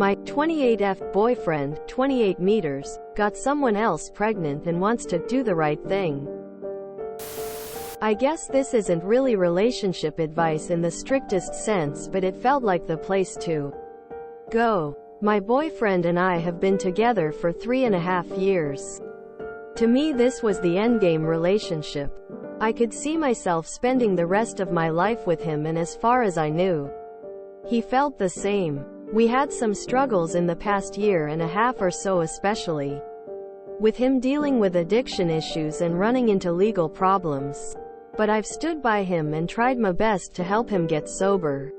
My 28F boyfriend, 28 meters, got someone else pregnant and wants to do the right thing. I guess this isn't really relationship advice in the strictest sense, but it felt like the place to go. My boyfriend and I have been together for 3.5 years. To me, this was the endgame relationship. I could see myself spending the rest of my life with him, and as far as I knew, he felt the same. We had some struggles in the past 1.5 years or so, especially with him dealing with addiction issues and running into legal problems. But I've stood by him and tried my best to help him get sober.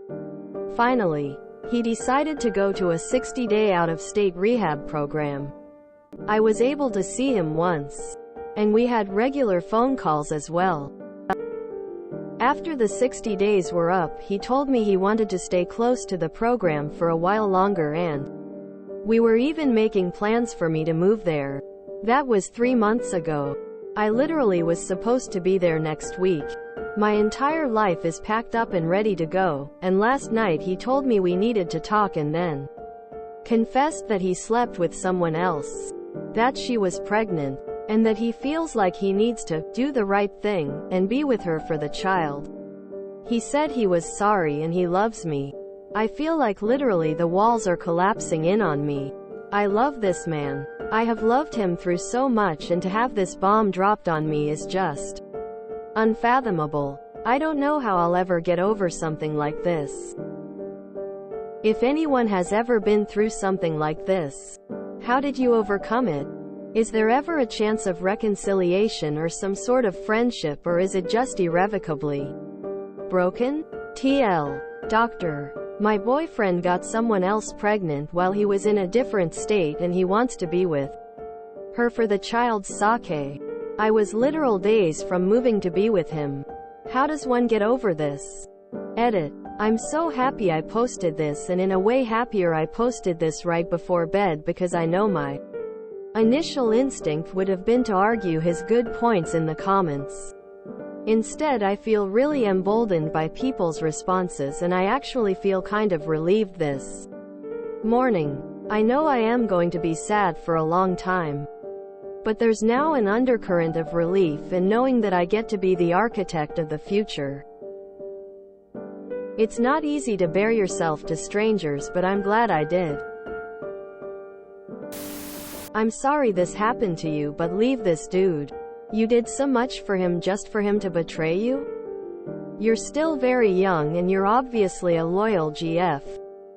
Finally, he decided to go to a 60-day out-of-state rehab program. I was able to see him once, and we had regular phone calls as well. After the 60 days were up, he told me he wanted to stay close to the program for a while longer, and we were even making plans for me to move there. That was 3 months ago. I literally was supposed to be there next week. My entire life is packed up and ready to go, and last night he told me we needed to talk and then confessed that he slept with someone else, that she was pregnant, and that he feels like he needs to do the right thing and be with her for the child. He said he was sorry and he loves me. I feel like literally the walls are collapsing in on me. I love this man. I have loved him through so much, and to have this bomb dropped on me is just unfathomable. I don't know how I'll ever get over something like this. If anyone has ever been through something like this, how did you overcome it? Is there ever a chance of reconciliation or some sort of friendship, or is it just irrevocably broken? TL. Doctor. My boyfriend got someone else pregnant while he was in a different state, and he wants to be with her for the child's sake. I was literal days from moving to be with him. How does one get over this? Edit. I'm so happy I posted this, and in a way happier I posted this right before bed, because I know my initial instinct would have been to argue his good points in the comments. Instead, I feel really emboldened by people's responses, and I actually feel kind of relieved this morning. I know I am going to be sad for a long time, but there's now an undercurrent of relief in knowing that I get to be the architect of the future. It's not easy to bare yourself to strangers, but I'm glad I did. I'm sorry this happened to you, but leave this dude. You did so much for him just for him to betray you? You're still very young and you're obviously a loyal GF.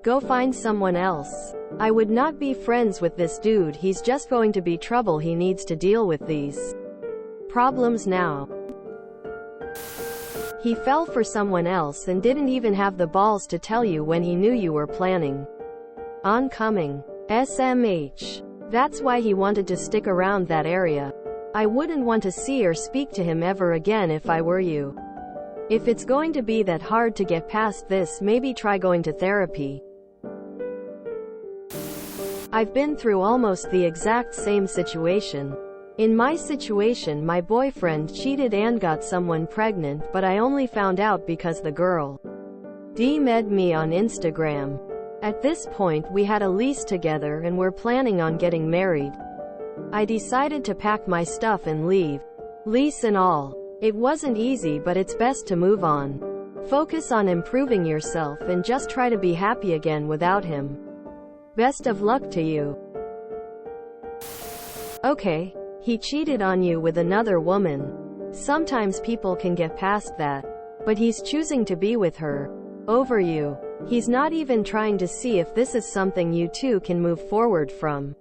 Go find someone else. I would not be friends with this dude. He's just going to be trouble. He needs to deal with these problems now. He fell for someone else and didn't even have the balls to tell you when he knew you were planning on coming. SMH. That's why he wanted to stick around that area. I wouldn't want to see or speak to him ever again if I were you. If it's going to be that hard to get past this, maybe try going to therapy. I've been through almost the exact same situation. In my situation, my boyfriend cheated and got someone pregnant, but I only found out because the girl DM'd me on Instagram. At this point, we had a lease together and were planning on getting married. I decided to pack my stuff and leave. Lease and all. It wasn't easy, but it's best to move on. Focus on improving yourself and just try to be happy again without him. Best of luck to you. Okay. He cheated on you with another woman. Sometimes people can get past that. But he's choosing to be with her over you. He's not even trying to see if this is something you two can move forward from.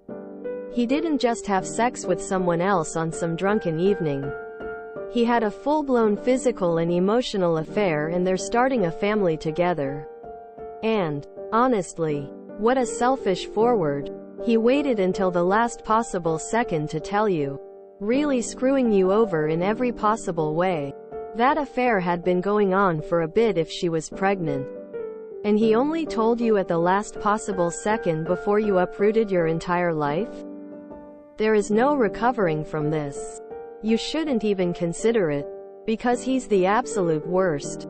He didn't just have sex with someone else on some drunken evening. He had a full-blown physical and emotional affair, and they're starting a family together. And, honestly, what a selfish forward. He waited until the last possible second to tell you. Really screwing you over in every possible way. That affair had been going on for a bit if she was pregnant. And he only told you at the last possible second before you uprooted your entire life? There is no recovering from this. You shouldn't even consider it, because he's the absolute worst.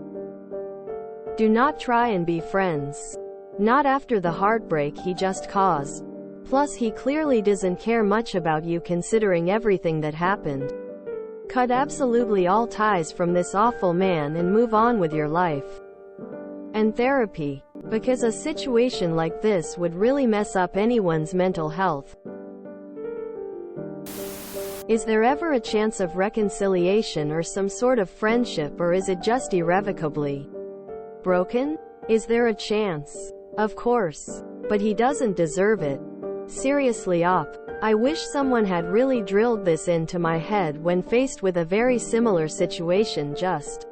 Do not try and be friends. Not after the heartbreak he just caused. Plus he clearly doesn't care much about you considering everything that happened. Cut absolutely all ties from this awful man and move on with your life. And therapy. Because a situation like this would really mess up anyone's mental health. Is there ever a chance of reconciliation or some sort of friendship, or is it just irrevocably broken? Is there a chance? Of course. But he doesn't deserve it. Seriously op. I wish someone had really drilled this into my head when faced with a very similar situation. Just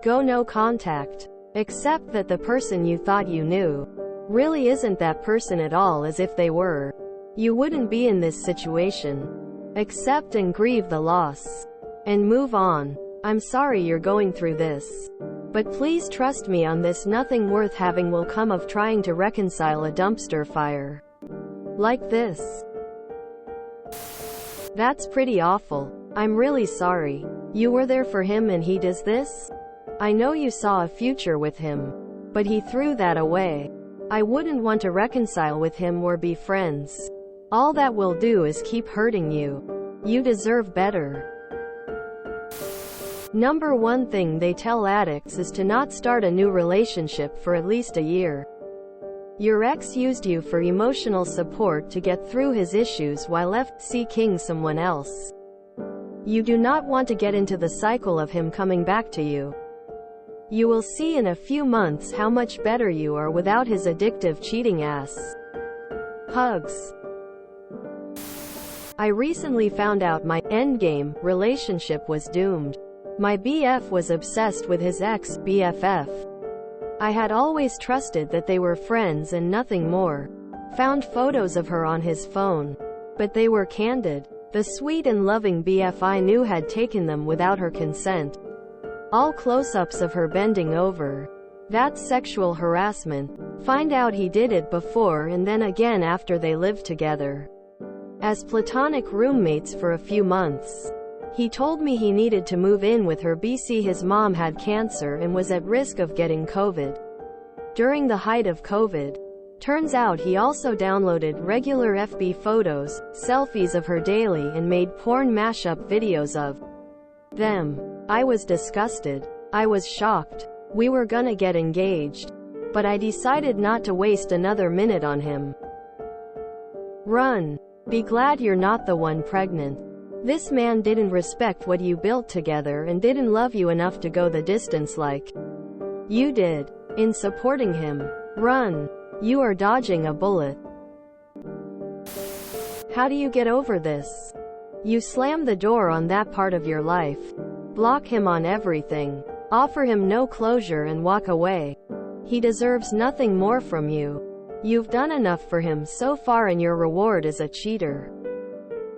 go no contact. Except that the person you thought you knew really isn't that person at all, as if they were. You wouldn't be in this situation. Accept and grieve the loss. And move on. I'm sorry you're going through this. But please trust me on this, nothing worth having will come of trying to reconcile a dumpster fire like this. That's pretty awful. I'm really sorry. You were there for him and he does this? I know you saw a future with him. But he threw that away. I wouldn't want to reconcile with him or be friends. All that will do is keep hurting you. You deserve better. Number one thing they tell addicts is to not start a new relationship for at least a year. Your ex used you for emotional support to get through his issues while left seeking someone else. You do not want to get into the cycle of him coming back to you. You will see in a few months how much better you are without his addictive cheating ass. Hugs. I recently found out my endgame relationship was doomed. My BF was obsessed with his ex-BFF. I had always trusted that they were friends and nothing more. Found photos of her on his phone. But they were candid. The sweet and loving BF I knew had taken them without her consent. All close-ups of her bending over. That's sexual harassment. Find out he did it before and then again after they lived together as platonic roommates for a few months. He told me he needed to move in with her BC his mom had cancer and was at risk of getting COVID. During the height of COVID. Turns out he also downloaded regular FB photos, selfies of her daily and made porn mashup videos of them. I was disgusted. I was shocked. We were gonna get engaged. But I decided not to waste another minute on him. Run. Be glad you're not the one pregnant. This man didn't respect what you built together and didn't love you enough to go the distance like you did in supporting him. Run. You are dodging a bullet. How do you get over this? You slam the door on that part of your life. Block him on everything. Offer him no closure and walk away. He deserves nothing more from you. You've done enough for him so far and your reward is a cheater.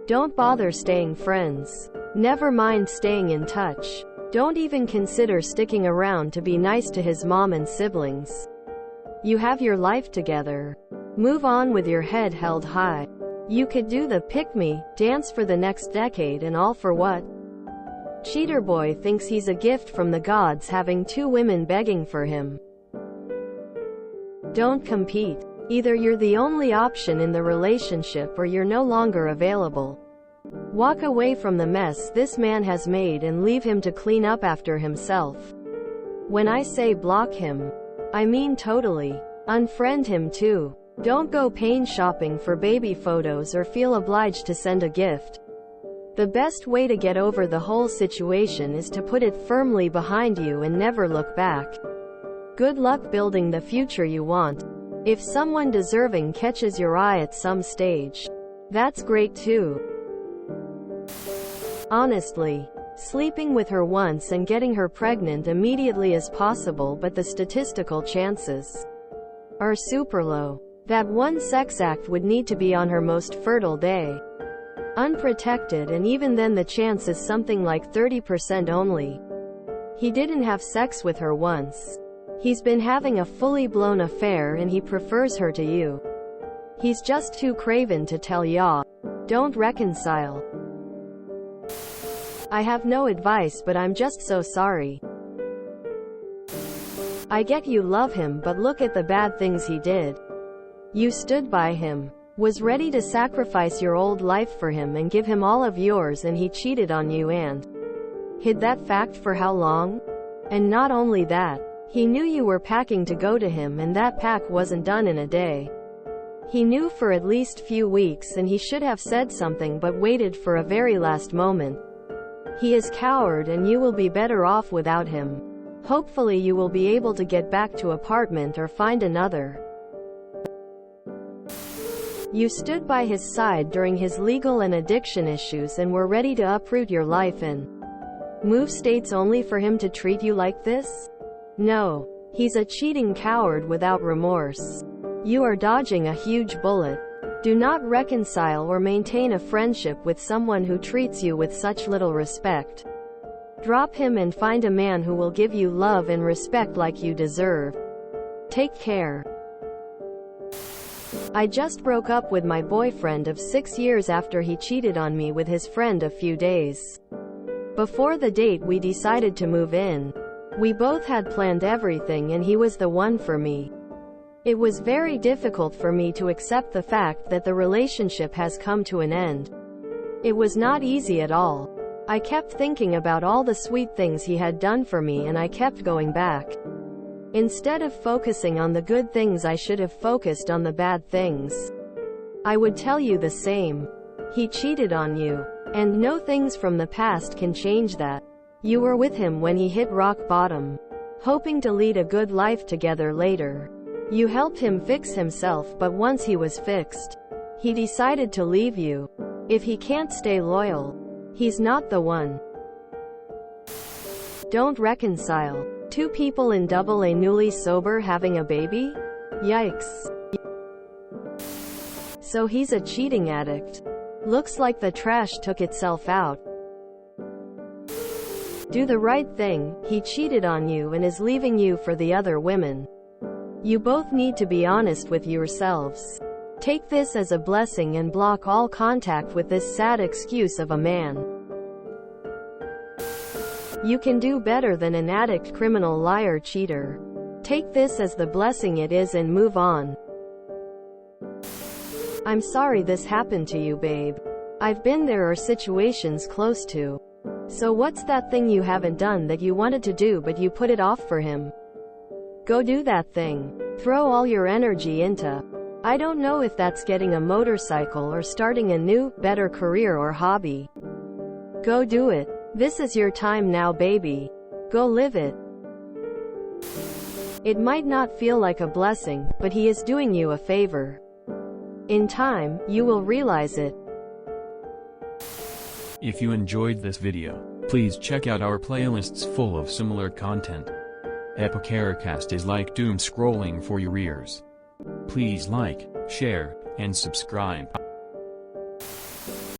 Don't bother staying friends. Never mind staying in touch. Don't even consider sticking around to be nice to his mom and siblings. You have your life together. Move on with your head held high. You could do the pick-me dance for the next decade, and all for what? Cheater boy thinks he's a gift from the gods having two women begging for him. Don't compete. Either you're the only option in the relationship or you're no longer available. Walk away from the mess this man has made and leave him to clean up after himself. When I say block him, I mean totally. Unfriend him too. Don't go pain shopping for baby photos or feel obliged to send a gift. The best way to get over the whole situation is to put it firmly behind you and never look back. Good luck building the future you want. If someone deserving catches your eye at some stage, that's great too. Honestly, sleeping with her once and getting her pregnant immediately is possible, but the statistical chances are super low. That one sex act would need to be on her most fertile day. Unprotected, and even then the chance is something like 30% only. He didn't have sex with her once. He's been having a fully blown affair and he prefers her to you. He's just too craven to tell ya. Don't reconcile. I have no advice, but I'm just so sorry. I get you love him, but look at the bad things he did. You stood by him, was ready to sacrifice your old life for him and give him all of yours, and he cheated on you and hid that fact for how long? And not only that, he knew you were packing to go to him, and that pack wasn't done in a day. He knew for at least few weeks, and he should have said something but waited for a very last moment. He is coward, and you will be better off without him. Hopefully you will be able to get back to apartment or find another. You stood by his side during his legal and addiction issues and were ready to uproot your life and move states only for him to treat you like this? No. He's a cheating coward without remorse. You are dodging a huge bullet. Do not reconcile or maintain a friendship with someone who treats you with such little respect. Drop him and find a man who will give you love and respect like you deserve. Take care. I just broke up with my boyfriend of 6 years after he cheated on me with his friend a few days before the date we decided to move in. We both had planned everything, and he was the one for me. It was very difficult for me to accept the fact that the relationship has come to an end. It was not easy at all. I kept thinking about all the sweet things he had done for me, and I kept going back. Instead of focusing on the good things, I should have focused on the bad things. I would tell you the same. He cheated on you. And no things from the past can change that. You were with him when he hit rock bottom, hoping to lead a good life together later. You helped him fix himself, but once he was fixed, he decided to leave you. If he can't stay loyal, he's not the one. Don't reconcile. Two people in double A newly sober having a baby? Yikes. So he's a cheating addict. Looks like the trash took itself out. Do the right thing. He cheated on you and is leaving you for the other women. You both need to be honest with yourselves. Take this as a blessing and block all contact with this sad excuse of a man. You can do better than an addict, criminal, liar, cheater. Take this as the blessing it is and move on. I'm sorry this happened to you, babe. I've been there, or situations close to. So what's that thing you haven't done that you wanted to do but you put it off for him? Go do that thing. Throw all your energy into. I don't know if that's getting a motorcycle or starting a new, better career or hobby. Go do it. This is your time now, baby. Go live it. It might not feel like a blessing, but he is doing you a favor. In time, you will realize it. If you enjoyed this video, please check out our playlists full of similar content. Epicaricast is like doom scrolling for your ears. Please like, share, and subscribe.